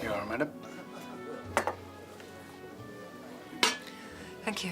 Here, madam. Thank you.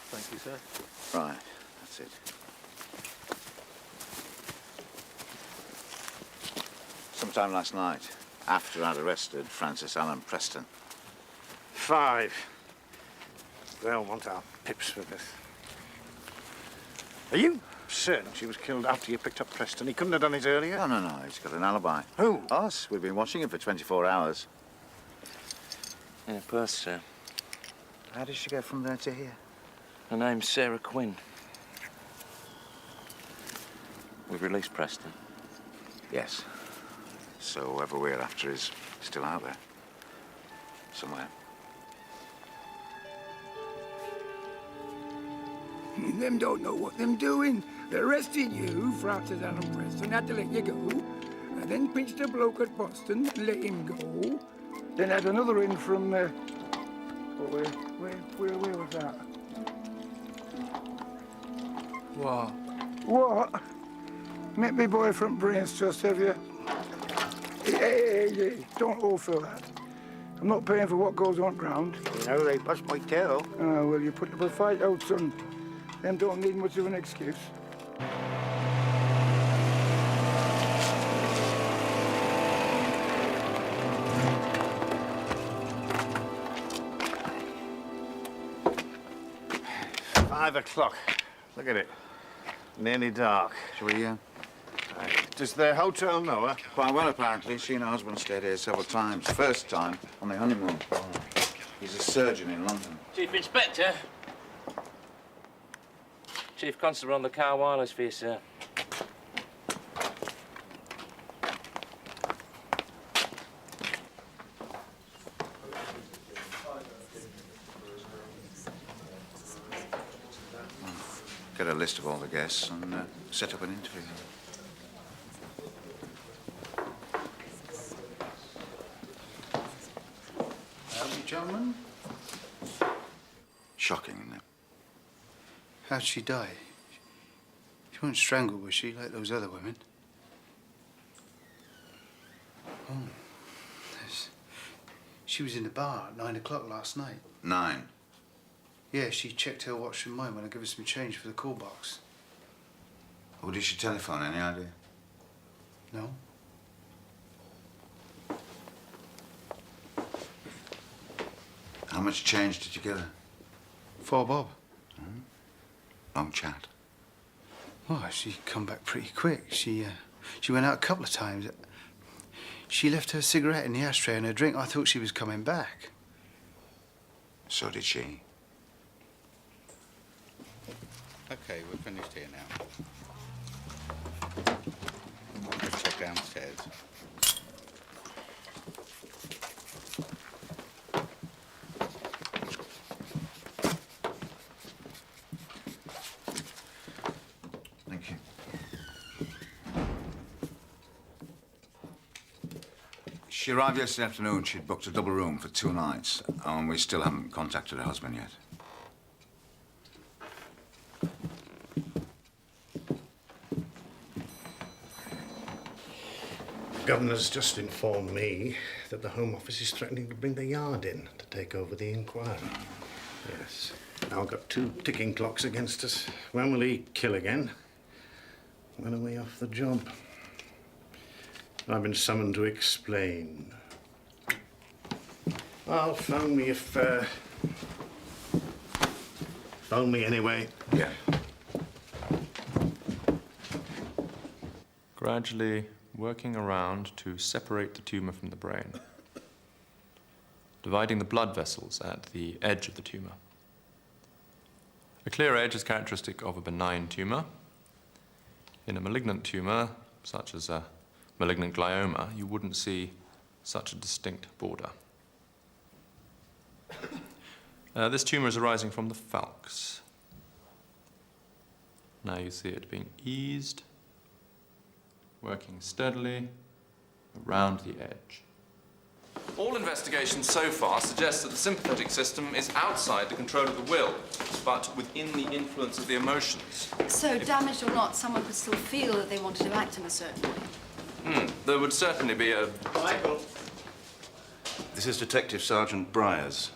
Thank you, sir. Right, that's it. Sometime last night, after I'd arrested Francis Allen Preston. 5. They'll want our pips for this. Are you certain she was killed after you picked up Preston? He couldn't have done it earlier? No, he's got an alibi. Who? Us. We've been watching him for 24 hours. Yeah, purse, sir. How did she get from there to here? Her name's Sarah Quinn. We've released Preston. Yes. So whoever we're after is still out there. Somewhere. Them don't know what them doing. They arrested you, Francis Allen Preston, had to let you go. And then pinched a bloke at Boston and let him go. Then had another in from, where was that? What? What? Met me boyfriend Brains Trust, have you? Hey, don't overfill that. I'm not paying for what goes on ground. You know, they bust my tail. Oh, well, you put up a fight out, son. Them don't need much of an excuse. Five o'clock. Look at it. Nearly dark. Shall we, Does the hotel know her? Quite well, apparently. She and her husband stayed here several times. First time on their honeymoon. He's a surgeon in London. Chief Inspector. Chief Constable on the car wireless for you, sir. Get a list of all the guests and set up an interview. Howdy, gentlemen. Shocking, isn't it? How'd she die? She wasn't strangled, was she, like those other women? Oh. She was in the bar at 9 o'clock last night. 9. Yeah, she checked her watch and mine when I gave her some change for the call box. Who did she telephone? Any idea? No? How much change did you give her? 4 bob. Long chat. Oh, she come back pretty quick. She went out a couple of times. She left her cigarette in the ashtray and her drink. I thought she was coming back. So did she. Okay, we're finished here now. Let's check downstairs. Thank you. She arrived yesterday afternoon. She'd booked a double room for 2 nights, and we still haven't contacted her husband yet. The Governor's just informed me that the Home Office is threatening to bring the Yard in to take over the inquiry. Yes. Now we've got 2 ticking clocks against us. When will he kill again? When are we off the job? I've been summoned to explain. Well, phone me if... phone me anyway. Yeah. Gradually working around to separate the tumour from the brain, dividing the blood vessels at the edge of the tumour. A clear edge is characteristic of a benign tumour. In a malignant tumour, such as a malignant glioma, you wouldn't see such a distinct border. This tumour is arising from the falx. Now you see it being eased, working steadily around the edge. All investigations so far suggest that the sympathetic system is outside the control of the will, but within the influence of the emotions. So, damaged or not, someone could still feel that they wanted to act in a certain way. There would certainly be a... Michael. This is Detective Sergeant Briers.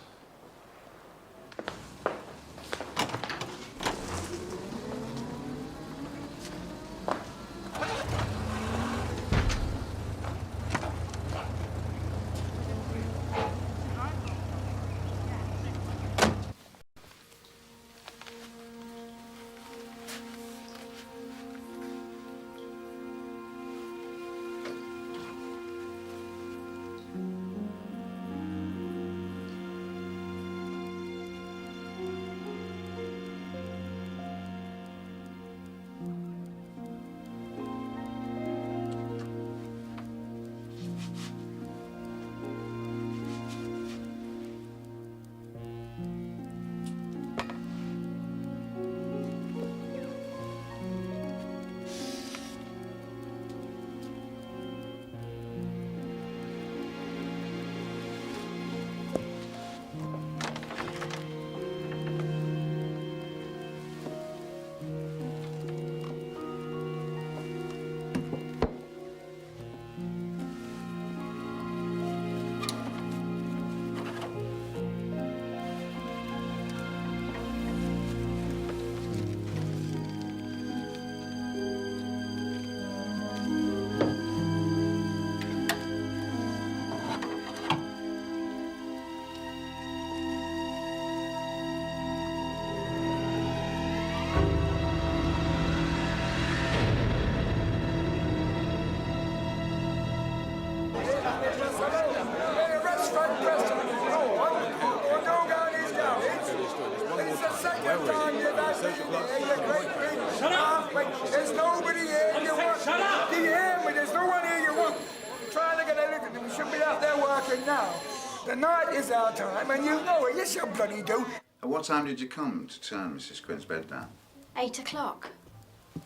Shut up! There's nobody here you want. Shut up! Do you hear me? There's no one here you want. Trying to get a look at them. We should be out there working now. The night is our time, and you know it. Yes, you bloody do. At what time did you come to turn Mrs. Quinn's bed down? 8 o'clock.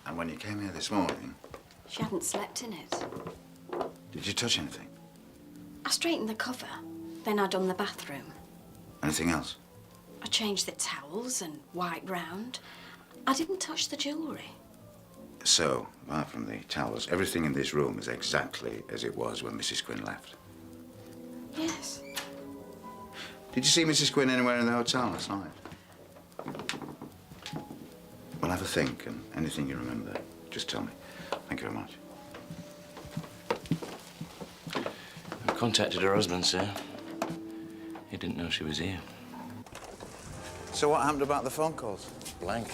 And when you came here this morning, She hadn't slept in it. did you touch anything? I straightened the cover. Then I done the bathroom. Anything else? I changed the towels and wiped round. I didn't touch the jewellery. So, apart from the towels, everything in this room is exactly as it was when Mrs. Quinn left. Yes. Did you see Mrs. Quinn anywhere in the hotel last night? Well, have a think, and anything you remember, just tell me. Thank you very much. I contacted her husband, sir. He didn't know she was here. So what happened about the phone calls? Blank.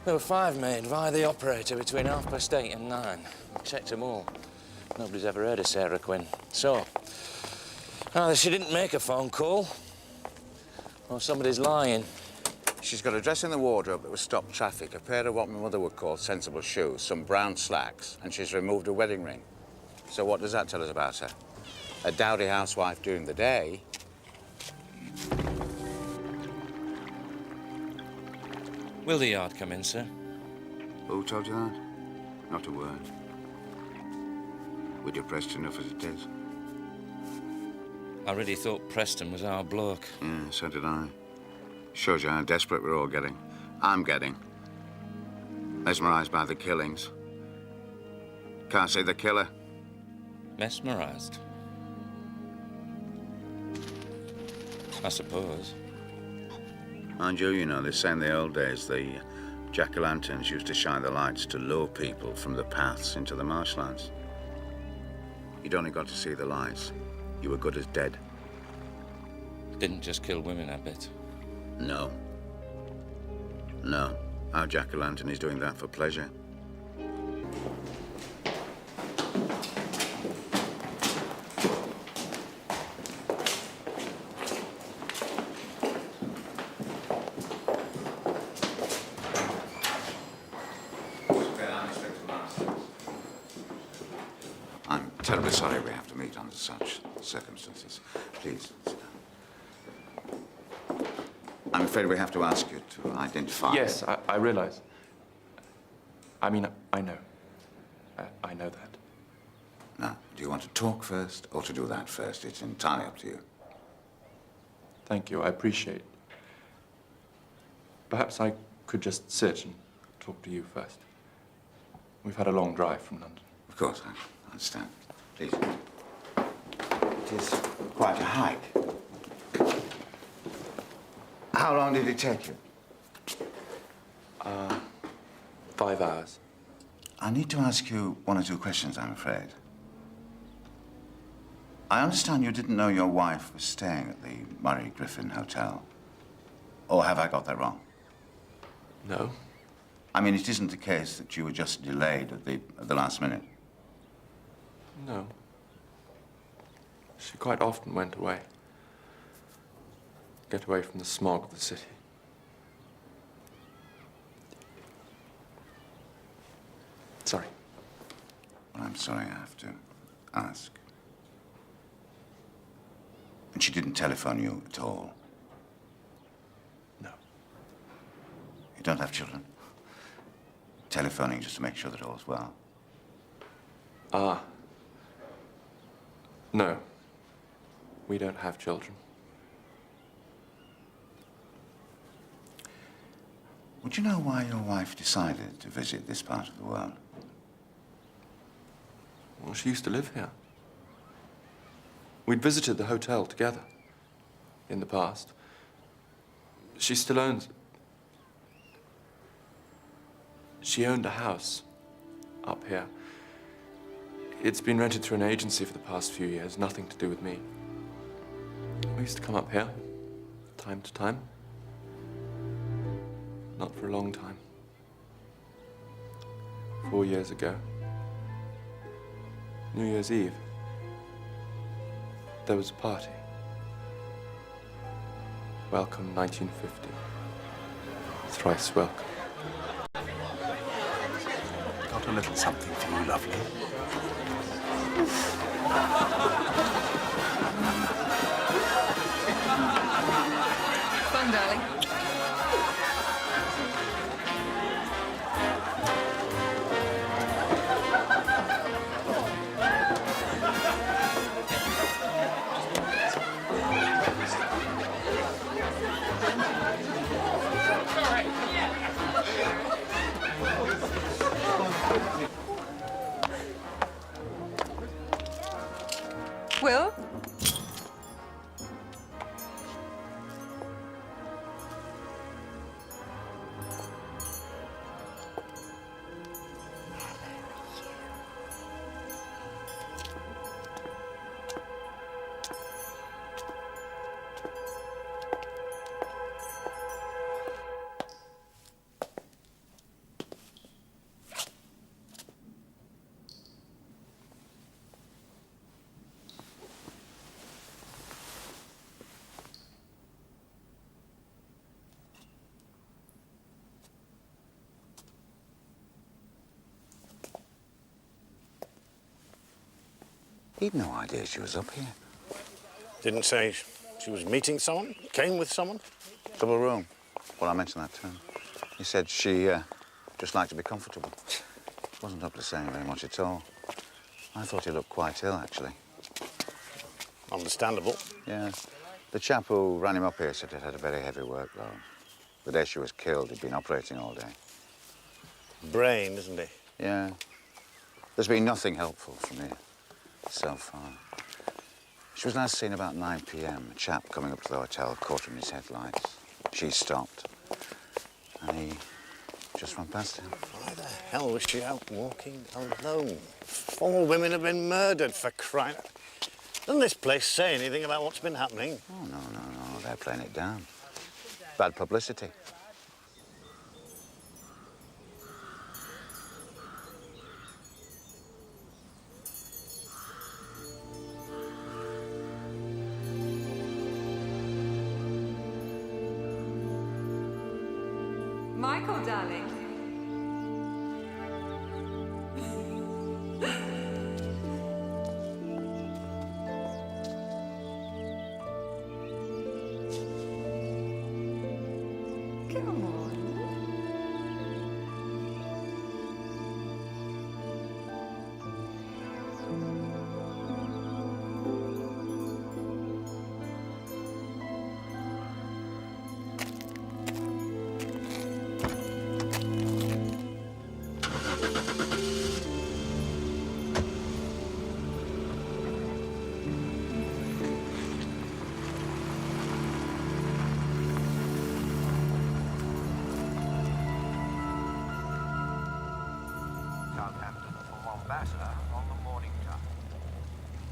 There were 5 made via the operator between 8:30 and 9. I checked them all. Nobody's ever heard of Sarah Quinn. So, either she didn't make a phone call, or somebody's lying. She's got a dress in the wardrobe that would stop traffic, a pair of what my mother would call sensible shoes, some brown slacks, and she's removed a wedding ring. So what does that tell us about her? A dowdy housewife during the day. Will the yard come in, sir? Who told you that? Not a word. We're depressed enough as it is. I really thought Preston was our bloke. Yeah, so did I. Shows you how desperate we're all getting. I'm getting. Mesmerized by the killings. Can't say the killer. Mesmerised. I suppose. Mind you know, they say in the old days the jack-o'-lanterns used to shine the lights to lure people from the paths into the marshlands. You'd only got to see the lights. You were good as dead. Didn't just kill women, I bet. No. No. Our jack-o'-lantern is doing that for pleasure. I'm terribly sorry we have to meet under such circumstances. Please, sit down. I'm afraid we have to ask you to identify... Yes, I realize. I mean, I know. I know that. Now, do you want to talk first or to do that first? It's entirely up to you. Thank you, I appreciate. Perhaps I could just sit and talk to you first. We've had a long drive from London. Of course, I understand. Please. It is quite a hike. How long did it take you? 5 hours. I need to ask you 1 or 2 questions, I'm afraid. I understand you didn't know your wife was staying at the Murray Griffin Hotel. Or have I got that wrong? No. I mean, it isn't the case that you were just delayed at the last minute. No. She quite often went away. Get away from the smog of the city. Sorry. Well, I'm sorry I have to ask. And she didn't telephone you at all? No. You don't have children? Telephoning just to make sure that all's well? No. We don't have children. Would you know why your wife decided to visit this part of the world? Well, she used to live here. We'd visited the hotel together in the past. She still owns... She owned a house up here. It's been rented through an agency for the past few years, nothing to do with me. We used to come up here, time to time. Not for a long time. 4 years ago, New Year's Eve, there was a party. Welcome 1950. Thrice welcome. Got a little something for you, lovely. Fun, darling. Will? He'd no idea she was up here. Didn't say she was meeting someone? Came with someone? Double room. Well, I mentioned that to him. He said she just liked to be comfortable. Wasn't up to saying very much at all. I thought he looked quite ill, actually. Understandable. Yeah. The chap who ran him up here said he'd had a very heavy workload. The day she was killed, he'd been operating all day. Brain, isn't he? Yeah. There's been nothing helpful from here so far. She was last seen about 9 p.m. A chap coming up to the hotel caught her in his headlights. She stopped, and he just ran past her. Why the hell was she out walking alone? 4 women have been murdered, for crying out. Doesn't this place say anything about what's been happening? Oh, no. They're playing it down. Bad publicity. Michael, darling. Come on. On the morning time.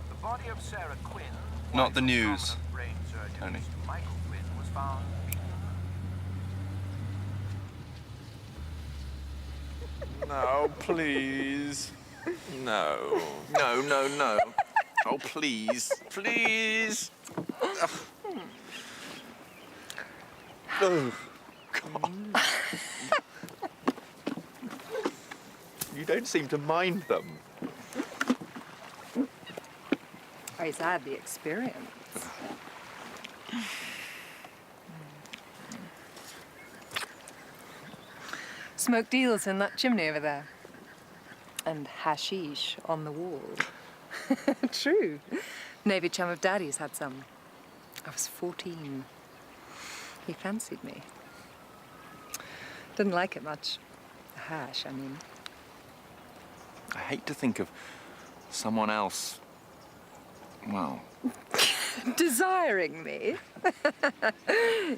The body of Sarah Quinn, Not the news, brain surgeon Tony. Mr. Michael Quinn, was found No, please. No. No. Oh, please. Please. Oh, God. You don't seem to mind them. Oh, he's had the experience. Smoke deals in that chimney over there. And hashish on the wall. True. Navy chum of Daddy's had some. I was 14. He fancied me. Didn't like it much. The hash, I mean. I hate to think of someone else, well... Desiring me?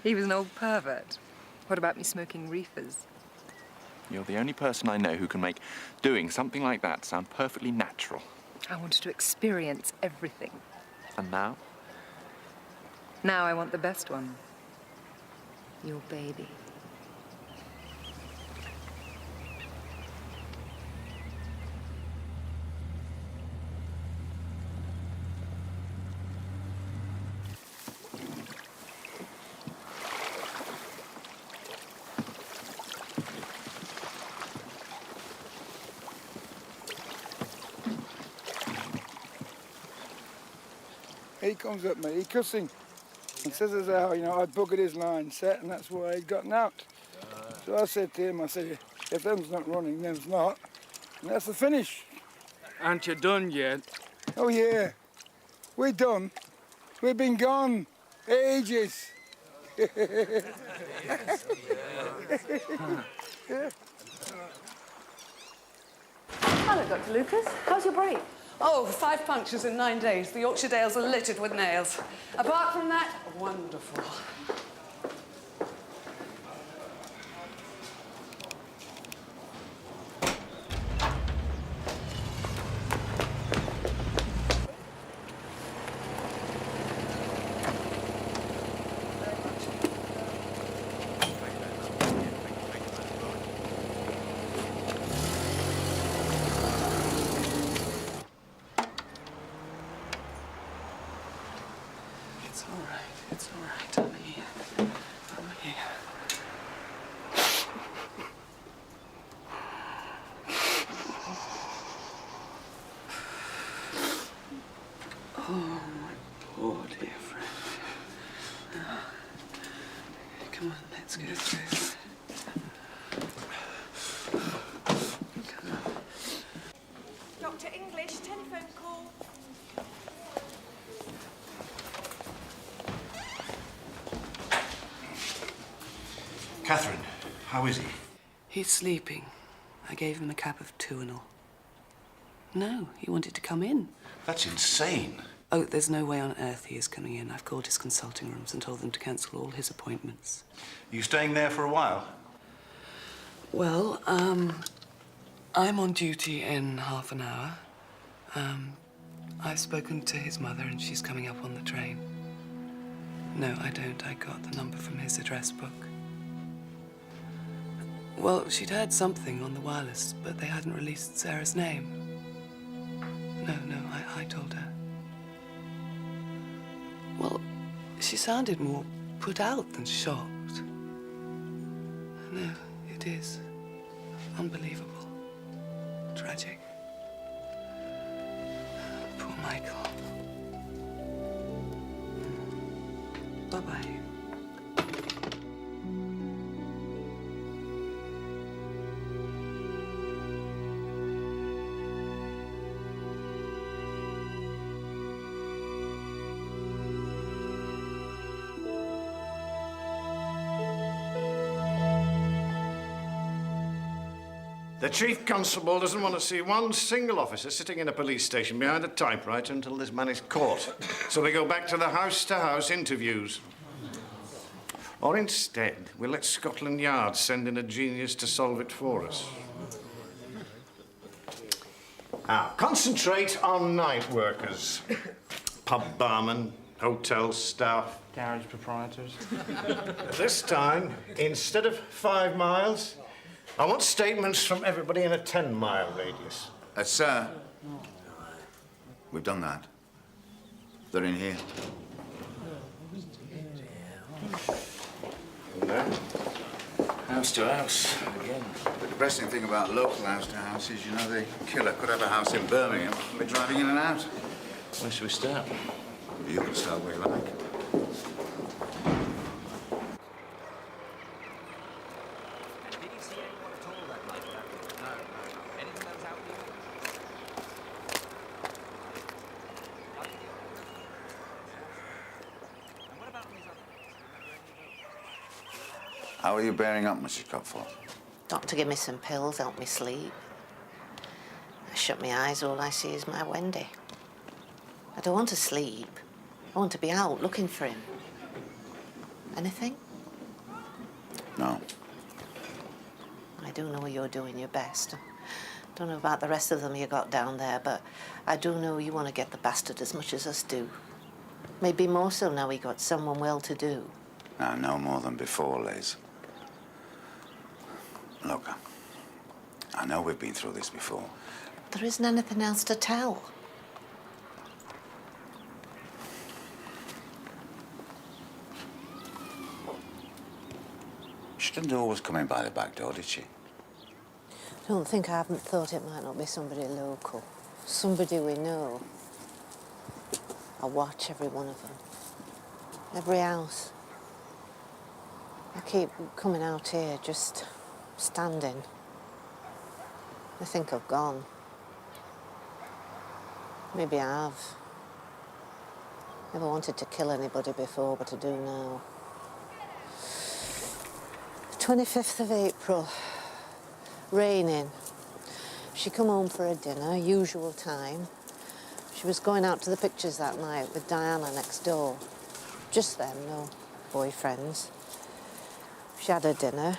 He was an old pervert. What about me smoking reefers? You're the only person I know who can make doing something like that sound perfectly natural. I wanted to experience everything. And now? Now I want the best one. Your baby. He comes up me, he cussing, and says as how, I'd buggered his line set, and that's why he'd gotten out. So I said to him, if them's not running, them's not. And that's the finish. Aren't you done yet? Oh, yeah. We're done. We've been gone ages. Hello, Dr. Lucas. How's your break? Oh, 5 punctures in 9 days. The Yorkshire Dales are littered with nails. Apart from that, wonderful. It's all right. I'm here. I'm here. Oh, my poor dear friend. Come on, let's go through. Come on. Dr. English, telephone call. Catherine, how is he? He's sleeping. I gave him a cap of Tuinal. No, he wanted to come in. That's insane. Oh, there's no way on earth he is coming in. I've called his consulting rooms and told them to cancel all his appointments. Are you staying there for a while? Well, I'm on duty in half an hour. I've spoken to his mother and she's coming up on the train. No, I don't. I got the number from his address book. Well, she'd heard something on the wireless, but they hadn't released Sarah's name. No, I told her. Well, she sounded more put out than shocked. No, it is unbelievable. Tragic. Poor Michael. Bye-bye. The Chief Constable doesn't want to see one single officer sitting in a police station behind a typewriter until this man is caught. So they go back to the house-to-house interviews. Or instead, we'll let Scotland Yard send in a genius to solve it for us. Now, concentrate on night workers. Pub barman, hotel staff. Garage proprietors. This time, instead of 5 miles, I want statements from everybody in a 10-mile radius. Sir, we've done that. They're in here. And then? House to house, again. The depressing thing about local house to house is, you know, the killer could have a house in Birmingham and be driving in and out. Where should we start? You can start where you like. How are you bearing up, Mrs. Copthorne? Doctor give me some pills, help me sleep. I shut my eyes, all I see is my Wendy. I don't want to sleep. I want to be out looking for him. Anything? No. I do know you're doing your best. Don't know about the rest of them you got down there, but I do know you want to get the bastard as much as us do. Maybe more so now he got someone well-to-do. No, no more than before, Liz. Look, I know we've been through this before. There isn't anything else to tell. She didn't always come in by the back door, did she? Don't think I haven't thought it might not be somebody local. Somebody we know. I watch every one of them. Every house. I keep coming out here, just standing. I think I've gone. Maybe I have. Never wanted to kill anybody before, but I do now. 25th of April. Raining. She come home for a dinner, usual time. She was going out to the pictures that night with Diana next door. Just them, no boyfriends. She had her dinner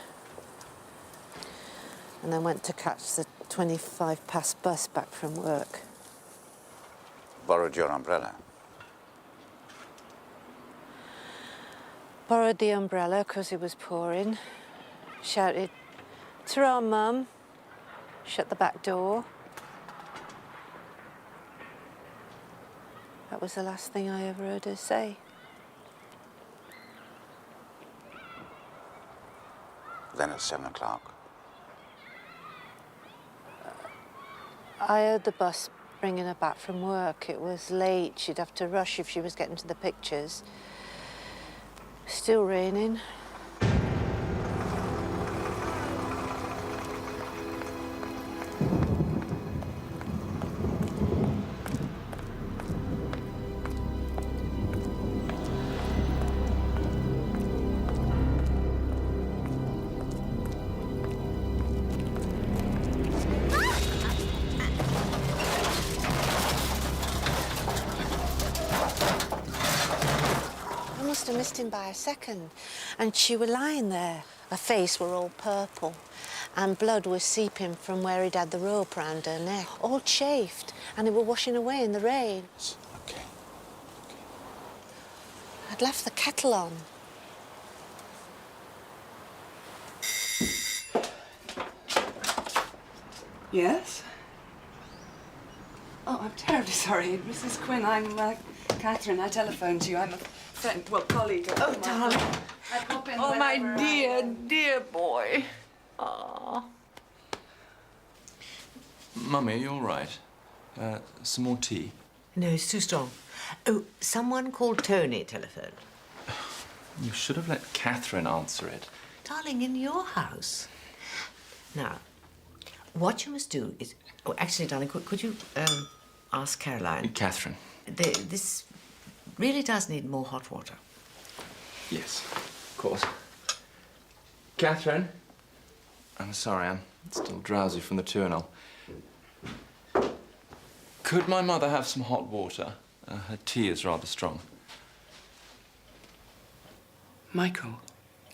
and then went to catch the 25 past bus back from work. Borrowed your umbrella. Borrowed the umbrella because it was pouring. Shouted to our mum. Shut the back door. That was the last thing I ever heard her say. Then at 7 o'clock. I heard the bus bringing her back from work. It was late. She'd have to rush if she was getting to the pictures. Still raining. I must have missed him by a second. And she were lying there. Her face were all purple and blood was seeping from where he'd had the rope round her neck, all chafed, and it were washing away in the rain. Okay. I'd left the kettle on. Yes? Oh, I'm terribly sorry, Mrs. Quinn. I'm Catherine. I telephoned you. I'm a friend, well, colleague of Oh, mine. darling. I pop in Oh, my whenever dear, dear boy. Ah. Mummy, are you all right? Some more tea? No, it's too strong. Oh, someone called Tony telephoned. You should have let Catherine answer it. Darling, in your house. Now, what you must do is... Oh, actually, darling, could you ask Caroline? Catherine. This really does need more hot water. Yes, of course. Catherine? I'm sorry, I'm still drowsy from the Turinol. Could my mother have some hot water? Her tea is rather strong. Michael,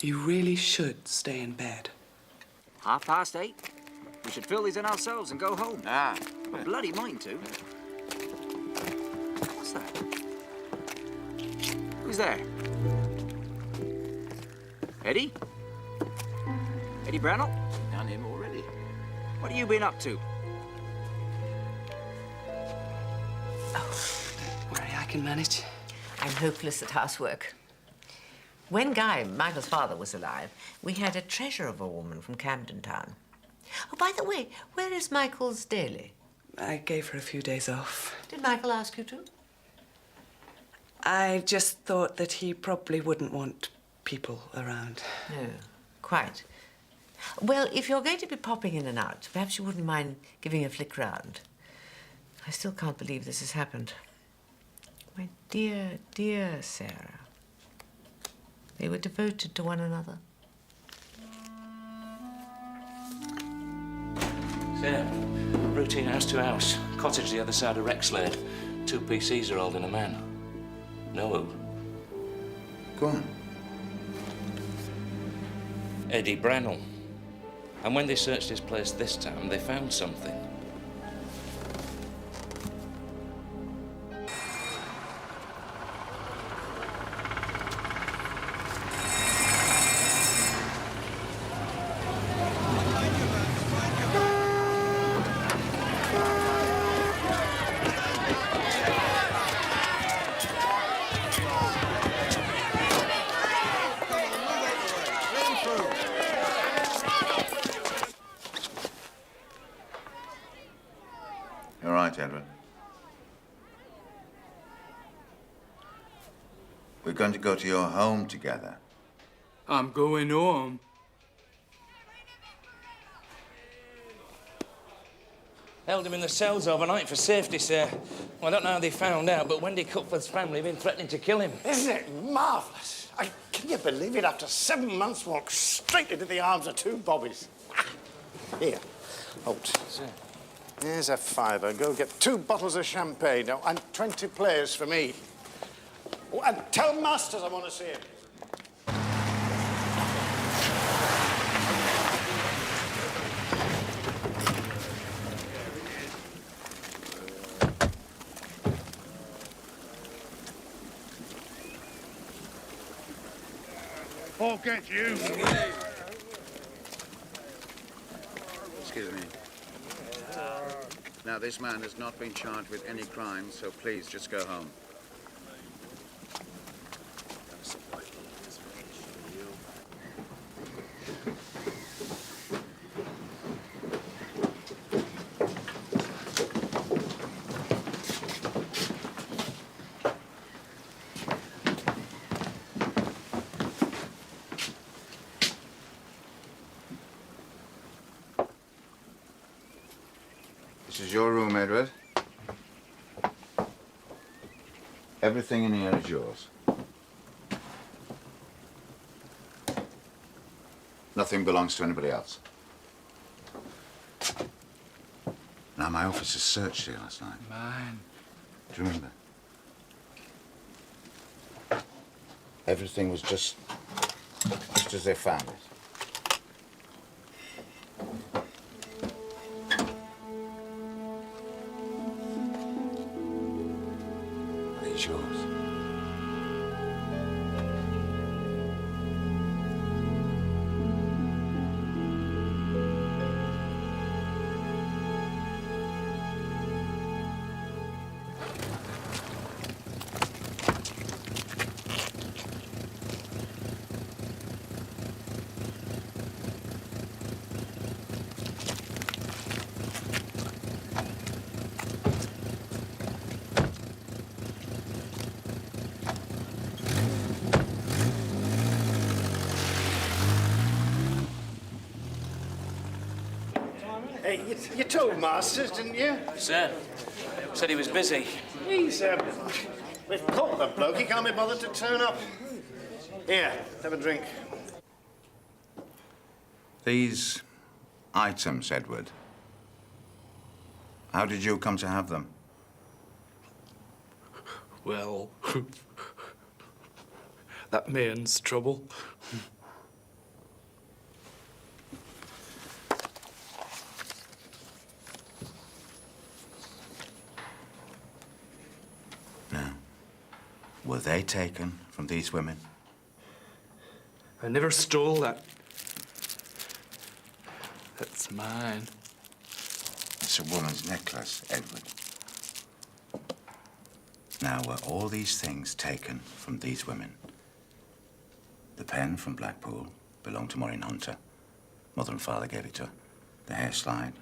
you really should stay in bed. 8:30. We should fill these in ourselves and go home. Ah. Well, bloody mine too. What's that? Who's there? Eddie? Eddie Brannell? Done him already. What have you been up to? Worry, I can manage. I'm hopeless at housework. When Guy, Michael's father, was alive, we had a treasure of a woman from Camden Town. Oh, by the way, where is Michael's daily? I gave her a few days off. Did Michael ask you to? I just thought that he probably wouldn't want people around. No, quite. Well, if you're going to be popping in and out, perhaps you wouldn't mind giving a flick round. I still can't believe this has happened. My dear, dear Sarah. They were devoted to one another. Sarah, routine house to house. Cottage the other side of Rexlade. 2 PCs are holding a man. No who? Go on. Eddie Brannell. And when they searched his place this time, they found something. You're right, Edward. We're going to go to your home together. I'm going home. Held him in the cells overnight for safety, sir. Well, I don't know how they found out, but Wendy Cuthbert's family have been threatening to kill him. Isn't it marvellous? Can you believe it? After 7 months, walk straight into the arms of 2 bobbies. Here, hold. Sir. Here's a fiver. Go get 2 bottles of champagne. Oh, and 20 players for me. Oh, and tell Masters I want to see him. Forget you. Excuse me. Now, this man has not been charged with any crime, so please just go home. This is your room, Edward. Everything in here is yours. Nothing belongs to anybody else. Now, my officers searched here last night. Mine. Do you remember? Everything was just as they found it. It's yours. Hey, you told Masters, didn't you? Sir, said he was busy. He's, we've caught the bloke. He can't be bothered to turn up. Here, have a drink. These items, Edward, how did you come to have them? Well, that man's trouble. Now, were they taken from these women? I never stole that. That's mine. It's a woman's necklace, Edward. Now, were all these things taken from these women? The pen from Blackpool belonged to Maureen Hunter. Mother and father gave it to her. The hair slide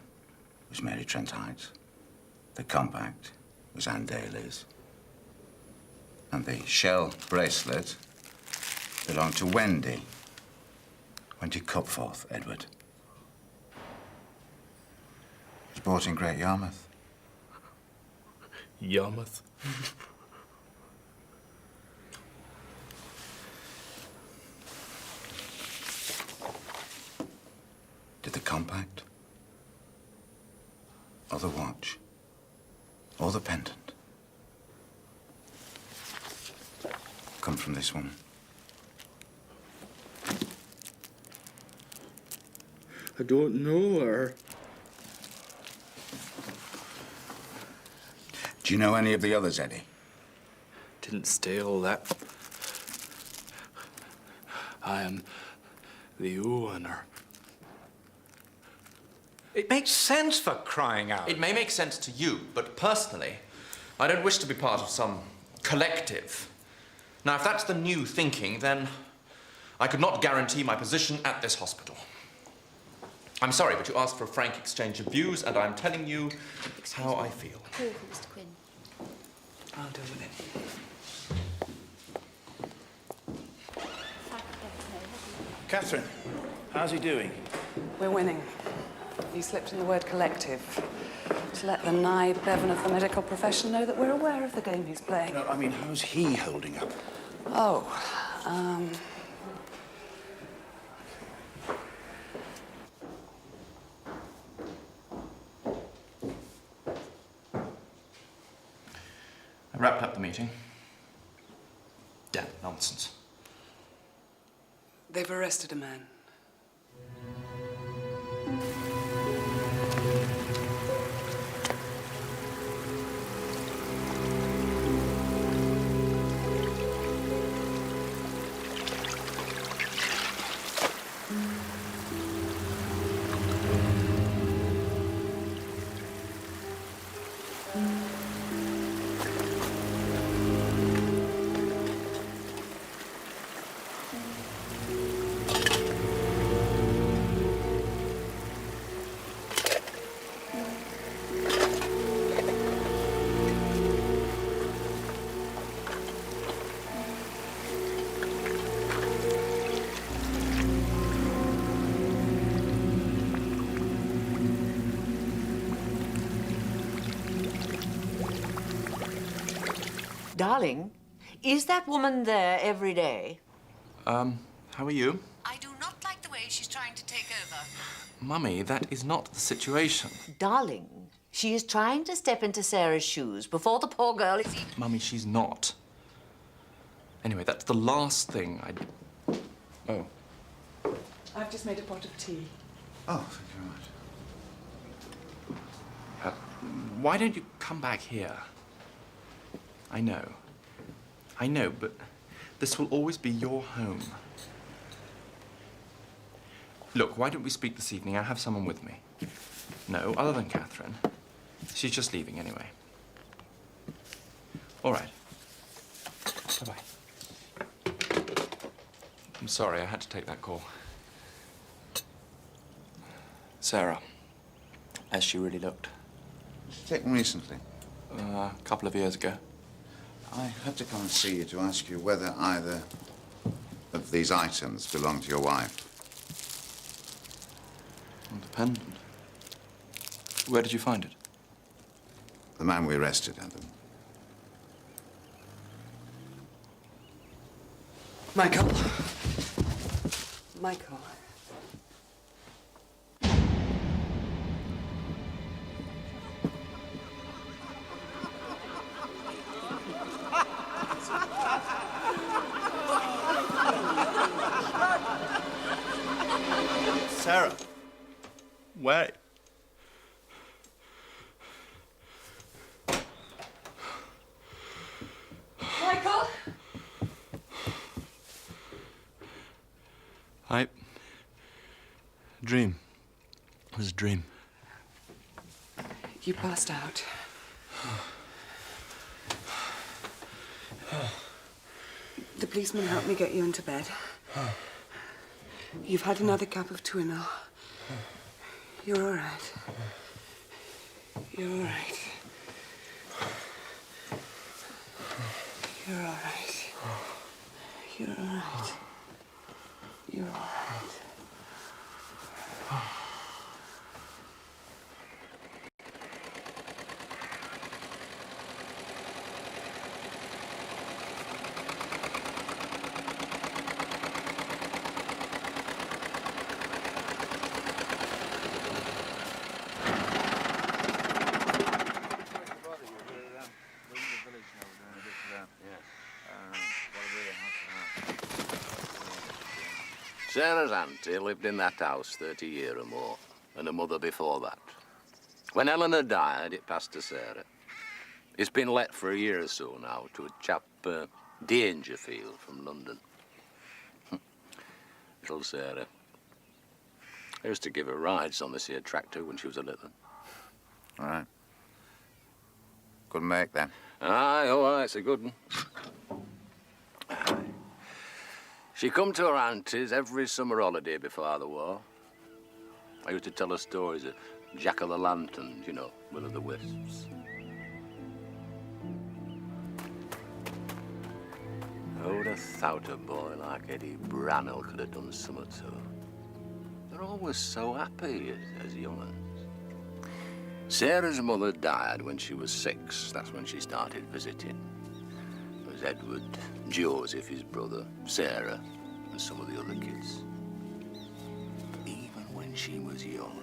was Mary Trent Hyde's. The compact was Anne Daly's. And the shell bracelet belonged to Wendy. Wendy Cupforth, Edward. It was bought in Great Yarmouth. Yarmouth? Did the compact, or the watch, or the pendant come from this woman? I don't know her. Do you know any of the others, Eddie? Didn't steal that. I am the owner. It makes sense, for crying out. It may make sense to you, but personally, I don't wish to be part of some collective. Now, if that's the new thinking, then I could not guarantee my position at this hospital. I'm sorry, but you asked for a frank exchange of views, and I'm telling you how I feel. Call for Mr. Quinn. I'll deal with it. Catherine, how's he doing? We're winning. You slipped in the word collective to let the naib Bevan of the medical profession know that we're aware of the game he's playing. No, I mean, how's he holding up? Oh, I wrapped up the meeting. Damn nonsense. They've arrested a man. Darling, is that woman there every day? How are you? I do not like the way she's trying to take over. Mummy, that is not the situation. Darling, she is trying to step into Sarah's shoes before the poor girl is even... Mummy, she's not. Anyway, that's the last thing I... Oh. I've just made a pot of tea. Oh, thank you very much. Why don't you come back here? I know, but this will always be your home. Look, why don't we speak this evening? I have someone with me. No, other than Catherine. She's just leaving anyway. All right. Bye-bye. I'm sorry, I had to take that call. Sarah, as she really looked. Taken recently? A couple of years ago. I had to come and see you to ask you whether either of these items belong to your wife. Independent. Where did you find it? The man we arrested had them. Michael. Michael. Sarah. Wait. Michael! Dream. It was a dream. You passed out. The policeman helped me get you into bed. You've had another cup of Twinner. You're all right. You're all right. You're all right. You're all right. You're all right. Sarah's auntie lived in that house 30 years or more, and her mother before that. When Eleanor died, it passed to Sarah. It's been let for a year or so now to a chap, Dangerfield, from London. Little Sarah. I used to give her rides on this here tractor when she was a little. All right. Couldn't make them. Aye, oh, aye, it's a good one. Aye. She come to her auntie's every summer holiday before the war. I used to tell her stories of Jack of the Lanterns, you know, Will of the Wisps. Who'd have thought a boy like Eddie Brannell could have done something to her? They're always so happy as young uns. Sarah's mother died when she was 6. That's when she started visiting. It was Edward, Joseph, his brother, Sarah, and some of the other kids. Even when she was young.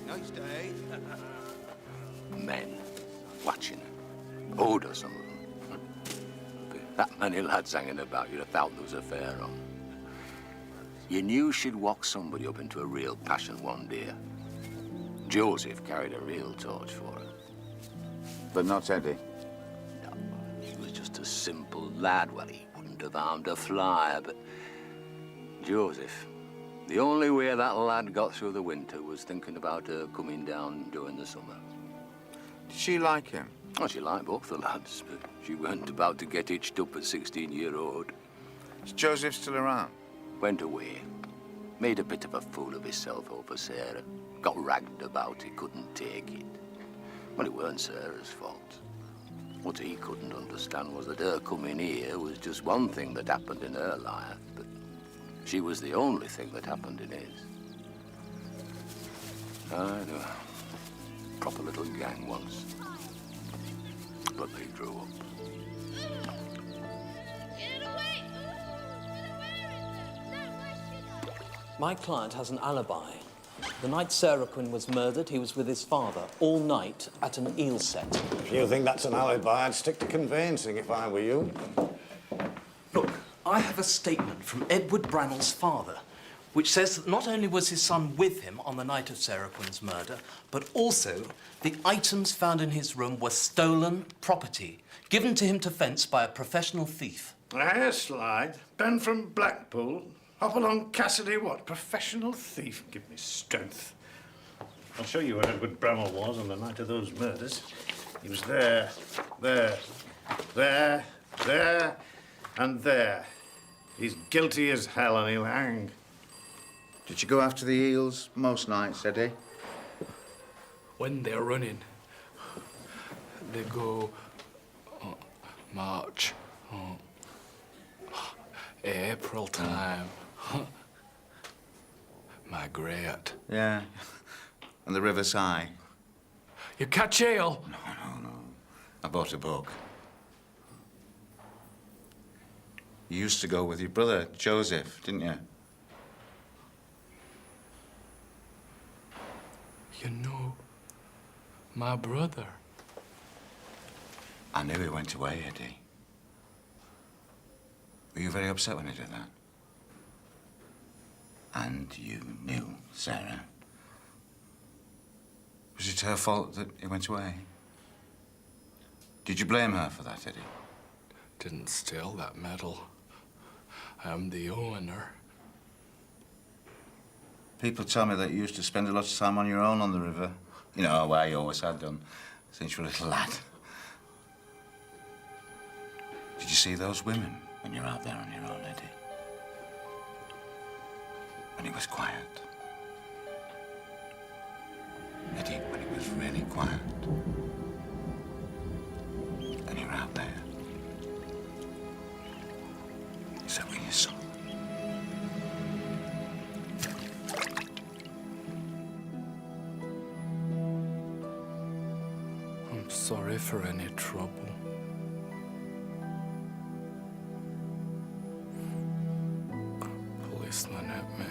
Nice day. Men watching her. Oh, does some of them. That many lads hanging about, you'd have thought there was a fair on. You knew she'd walk somebody up into a real passion one day. Joseph carried a real torch for her. But not Eddie. No, he was just a simple lad. Well, he wouldn't have harmed a fly, but Joseph, the only way that lad got through the winter was thinking about her coming down during the summer. Did she like him? Oh, she liked both the lads, but she weren't about to get hitched up at 16-year-old. Is Joseph still around? Went away. Made a bit of a fool of himself over Sarah. Got ragged about it, couldn't take it. Well, it weren't Sarah's fault. What he couldn't understand was that her coming here was just one thing that happened in her life, but she was the only thing that happened in his. I know. Proper little gang once. But they grew up. My client has an alibi. The night Sarah Quinn was murdered, he was with his father all night at an eel set. If you think that's an alibi, I'd stick to conveyancing if I were you. Look, I have a statement from Edward Brannell's father, which says that not only was his son with him on the night of Sarah Quinn's murder, but also the items found in his room were stolen property, given to him to fence by a professional thief. A hair slide, Ben from Blackpool, hop along Cassidy, what, professional thief? Give me strength. I'll show you where Edward Bramwell was on the night of those murders. He was there, there, and there. He's guilty as hell and he'll hang. Did you go after the eels most nights, Eddie? When they're running, they go March, April time. Migrate. Yeah. And the river's high. You catch eel? No. I bought a book. You used to go with your brother, Joseph, didn't you? You know, my brother. I knew he went away, Eddie. Were you very upset when he did that? And you knew Sarah. Was it her fault that he went away? Did you blame her for that, Eddie? Didn't steal that medal. I'm the owner. People tell me that you used to spend a lot of time on your own on the river. You know, where you always had done, since you were a little lad. Did you see those women when you're out there on your own, Eddie? When it was quiet. Eddie, when it was really quiet. And you were out there. Is that when you saw them? I'm sorry for any trouble. Policeman hit me.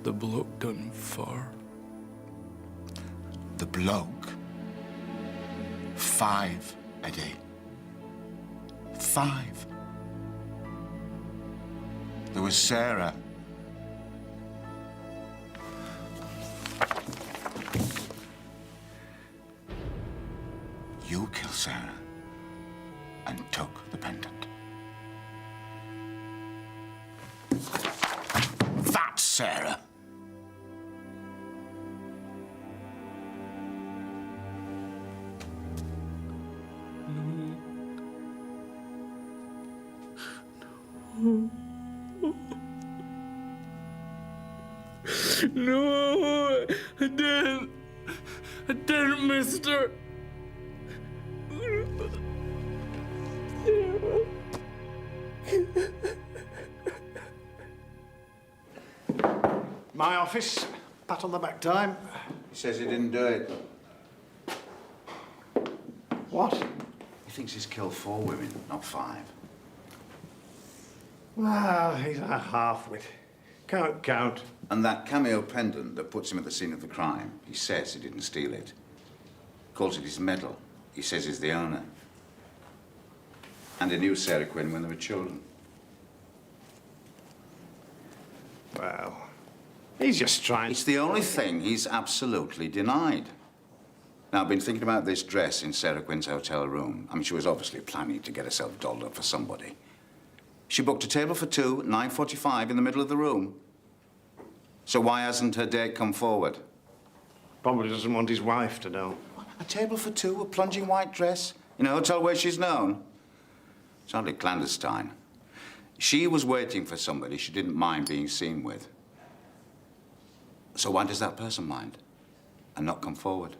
The bloke done far. The bloke? 5, Eddie. 5. There was Sarah. You killed Sarah and took the pendant. That's Sarah. No, I didn't. I didn't, mister. My office, pat on the back time. He says he didn't do it. What? He thinks he's killed 4 women, not 5. Well, he's a half-wit. Can't count. And that cameo pendant that puts him at the scene of the crime, he says he didn't steal it. calls it his medal. He says he's the owner. And he knew Sarah Quinn when they were children. Well, he's just trying... It's the only thing he's absolutely denied. Now, I've been thinking about this dress in Sarah Quinn's hotel room. I mean, she was obviously planning to get herself dolled up for somebody. She booked a table for two at 9:45 in the middle of the room. So why hasn't her date come forward? Probably doesn't want his wife to know. A table for two, a plunging white dress, in a hotel where she's known? It's hardly clandestine. She was waiting for somebody she didn't mind being seen with. So why does that person mind and not come forward?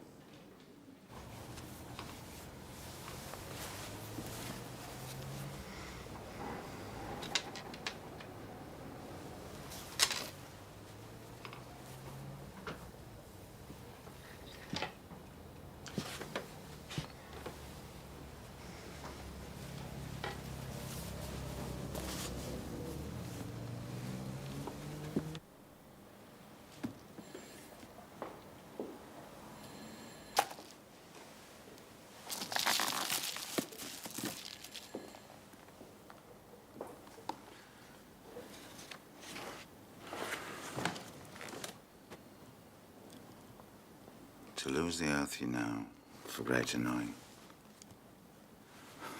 To lose the earth you know, for greater knowing.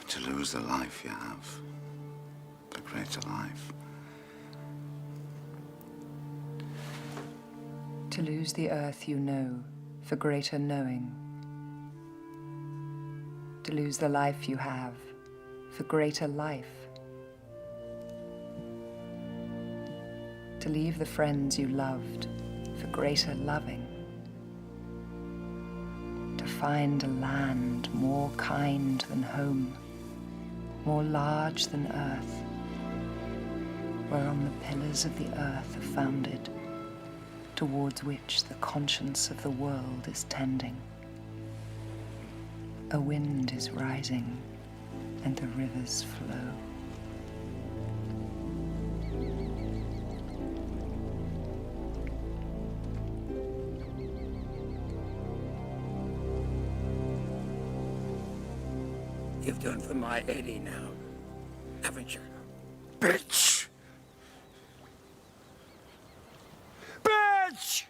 To lose the life you have, for greater life. To lose the earth you know, for greater knowing. To lose the life you have, for greater life. To leave the friends you loved, for greater loving. To find a land more kind than home, more large than earth, whereon the pillars of the earth are founded, towards which the conscience of the world is tending. A wind is rising, and the rivers flow. You've done for my Eddie now, haven't you? Bitch! Bitch!